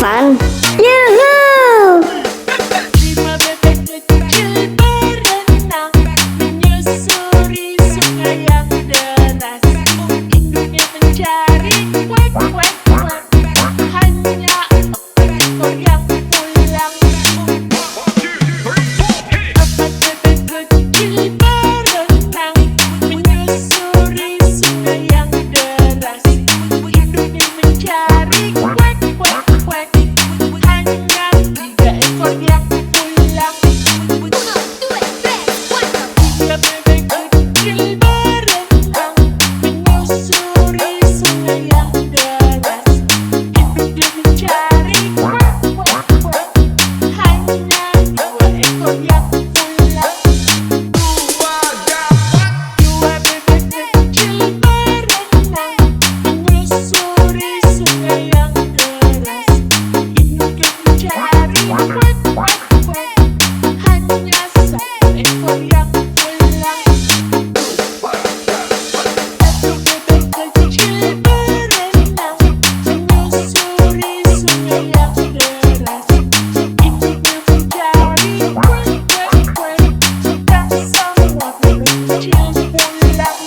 Fan. Yuhuu. Lima bebek kecil berenang menyusuri sungai yang deras. Induknya mencari kuek kuek kuek. Hanya empat ekor yang pulang. Empat bebek kecil berenang menyusuri sungai yang deras. Induknya mencari kuek kuek kuek. Hanya tiga ekor yang pulang. Tiga bebek kecil berenang menyusuri sungai yang deras. Induknya mencari kuek kuek kuek. Hanya dua ekor yang pulang. Dua bebek kecil berenang menyusuri sungai yang deras. Induknya mencari kuek kuek kuek. Hanya satu ekor yang pulang. Satu bebek kecil berenang menyusuri sungai yang deras. Induknya mencari kuek kuek kuek. Dan semua bebek kecil pulang.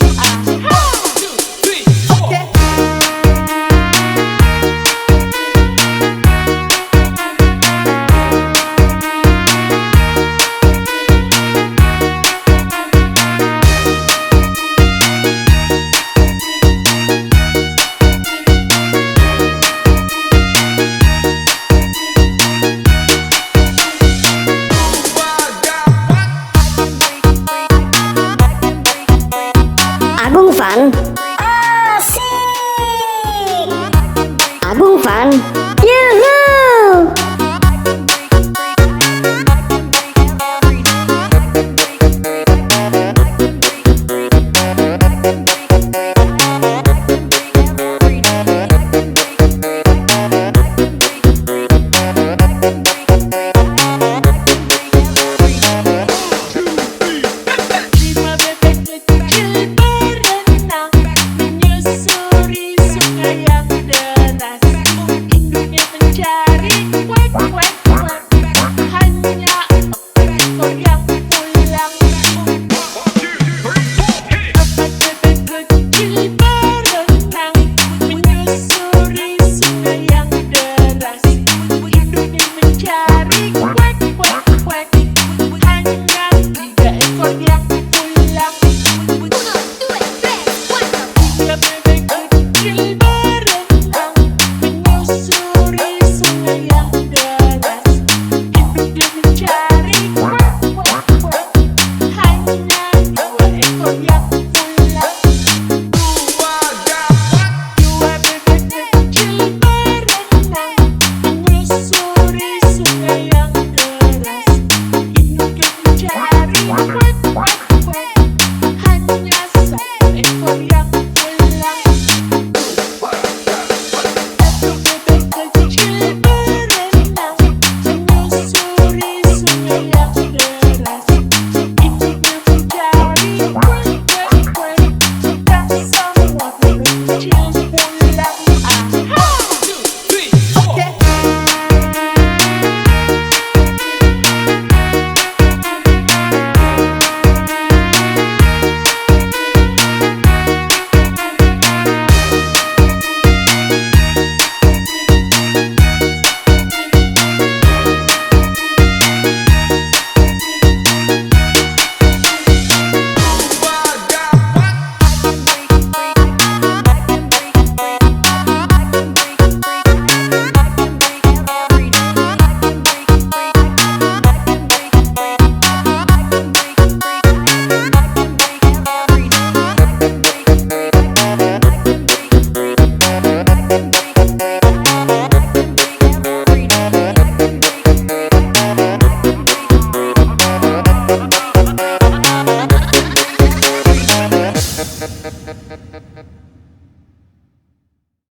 Agung Fan. Agung Fan. Yuhuu.